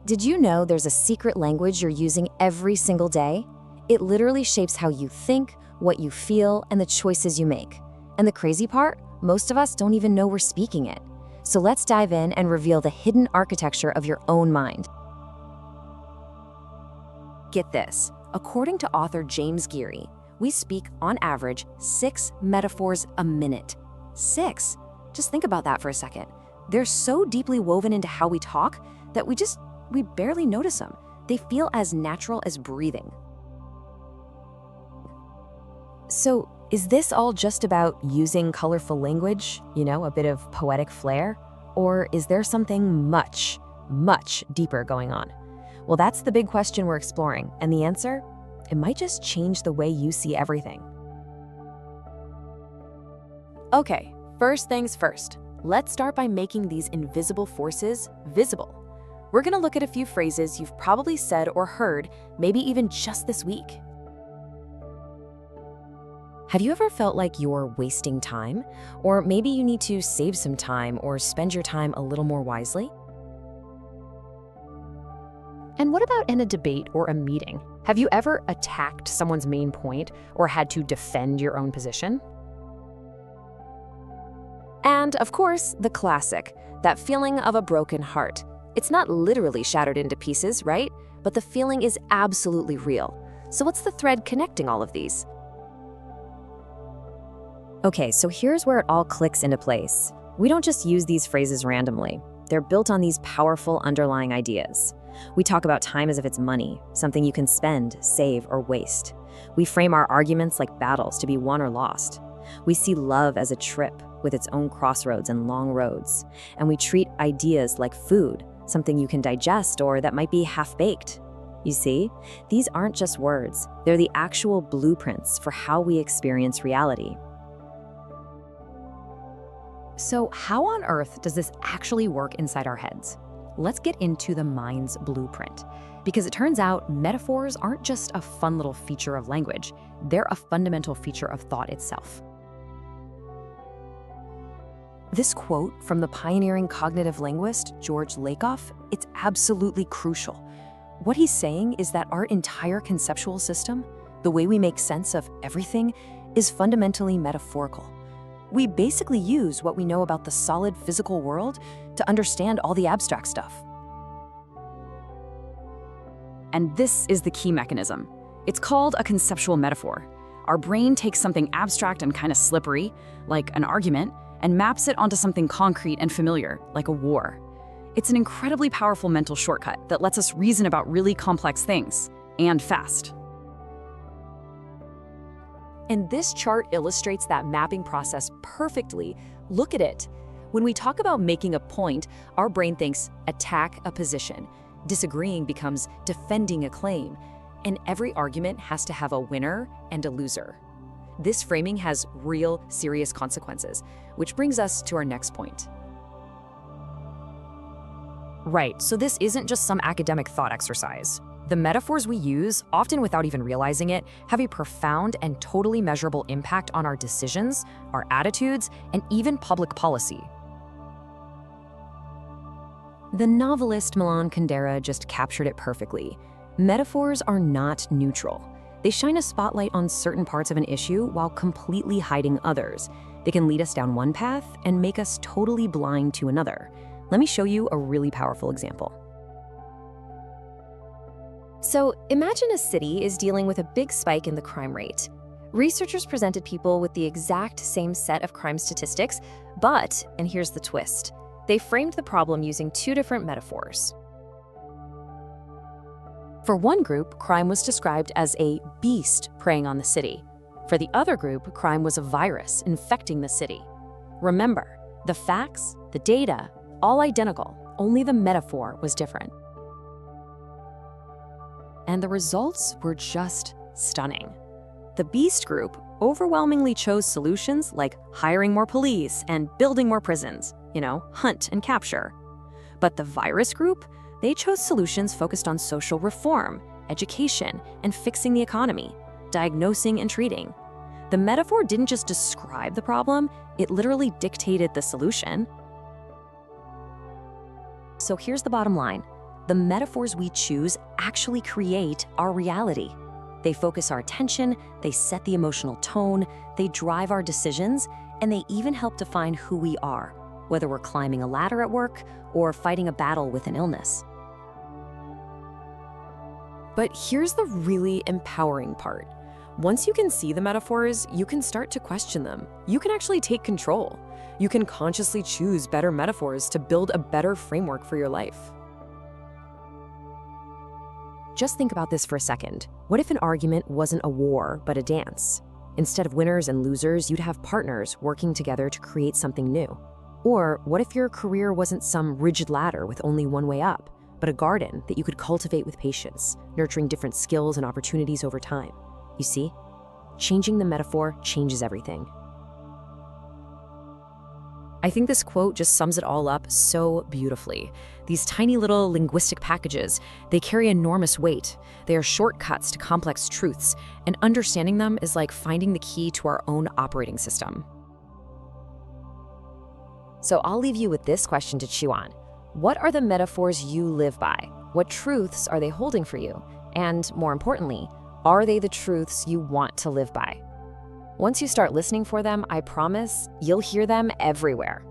Did you know there's a secret language you're using every single day? It literally shapes how you think, what you feel, and the choices you make. And the crazy part? Most of us don't even know we're speaking it. So let's dive in and reveal the hidden architecture of your own mind. Get this, according to author James Geary, we speak, on average, 6 metaphors a minute. 6? Just think about that for a second. They're so deeply woven into how we talk that we barely notice them. They feel as natural as breathing. So, is this all just about using colorful language, a bit of poetic flair? Or is there something much, much deeper going on? Well, that's the big question we're exploring, and the answer? It might just change the way you see everything. Okay, first things first. Let's start by making these invisible forces visible. We're gonna look at a few phrases you've probably said or heard, maybe even just this week. Have you ever felt like you're wasting time? Or maybe you need to save some time or spend your time a little more wisely? And what about in a debate or a meeting? Have you ever attacked someone's main point or had to defend your own position? And of course, the classic, that feeling of a broken heart. It's not literally shattered into pieces, right? But the feeling is absolutely real. So what's the thread connecting all of these? Okay, so here's where it all clicks into place. We don't just use these phrases randomly. They're built on these powerful underlying ideas. We talk about time as if it's money, something you can spend, save, or waste. We frame our arguments like battles to be won or lost. We see love as a trip with its own crossroads and long roads. And we treat ideas like food, something you can digest or that might be half-baked. You see, these aren't just words. They're the actual blueprints for how we experience reality. So how on earth does this actually work inside our heads? Let's get into the mind's blueprint. Because it turns out metaphors aren't just a fun little feature of language, they're a fundamental feature of thought itself. This quote from the pioneering cognitive linguist George Lakoff, it's absolutely crucial. What he's saying is that our entire conceptual system, the way we make sense of everything, is fundamentally metaphorical. We basically use what we know about the solid physical world to understand all the abstract stuff. And this is the key mechanism. It's called a conceptual metaphor. Our brain takes something abstract and kind of slippery, like an argument, and maps it onto something concrete and familiar, like a war. It's an incredibly powerful mental shortcut that lets us reason about really complex things, and fast. And this chart illustrates that mapping process perfectly. Look at it. When we talk about making a point, our brain thinks attack a position. Disagreeing becomes defending a claim. And every argument has to have a winner and a loser. This framing has real, serious consequences, which brings us to our next point. Right, so this isn't just some academic thought exercise. The metaphors we use, often without even realizing it, have a profound and totally measurable impact on our decisions, our attitudes, and even public policy. The novelist Milan Kundera just captured it perfectly. Metaphors are not neutral. They shine a spotlight on certain parts of an issue while completely hiding others. They can lead us down one path and make us totally blind to another. Let me show you a really powerful example. So imagine a city is dealing with a big spike in the crime rate. Researchers presented people with the exact same set of crime statistics, but, and here's the twist, they framed the problem using 2 different metaphors. For one group, crime was described as a beast preying on the city. For the other group, crime was a virus infecting the city. Remember, the facts, the data, all identical, only the metaphor was different. And the results were just stunning. The Beast group overwhelmingly chose solutions like hiring more police and building more prisons, hunt and capture. But the Virus group, they chose solutions focused on social reform, education, and fixing the economy, diagnosing and treating. The metaphor didn't just describe the problem, it literally dictated the solution. So here's the bottom line. The metaphors we choose actually create our reality. They focus our attention, they set the emotional tone, they drive our decisions, and they even help define who we are, whether we're climbing a ladder at work or fighting a battle with an illness. But here's the really empowering part. Once you can see the metaphors, you can start to question them. You can actually take control. You can consciously choose better metaphors to build a better framework for your life. Just think about this for a second. What if an argument wasn't a war, but a dance? Instead of winners and losers, you'd have partners working together to create something new. Or what if your career wasn't some rigid ladder with only one way up, but a garden that you could cultivate with patience, nurturing different skills and opportunities over time? You see, changing the metaphor changes everything. I think this quote just sums it all up so beautifully. These tiny little linguistic packages, they carry enormous weight. They are shortcuts to complex truths, and understanding them is like finding the key to our own operating system. So I'll leave you with this question to chew on. What are the metaphors you live by? What truths are they holding for you? And more importantly, are they the truths you want to live by? Once you start listening for them, I promise you'll hear them everywhere.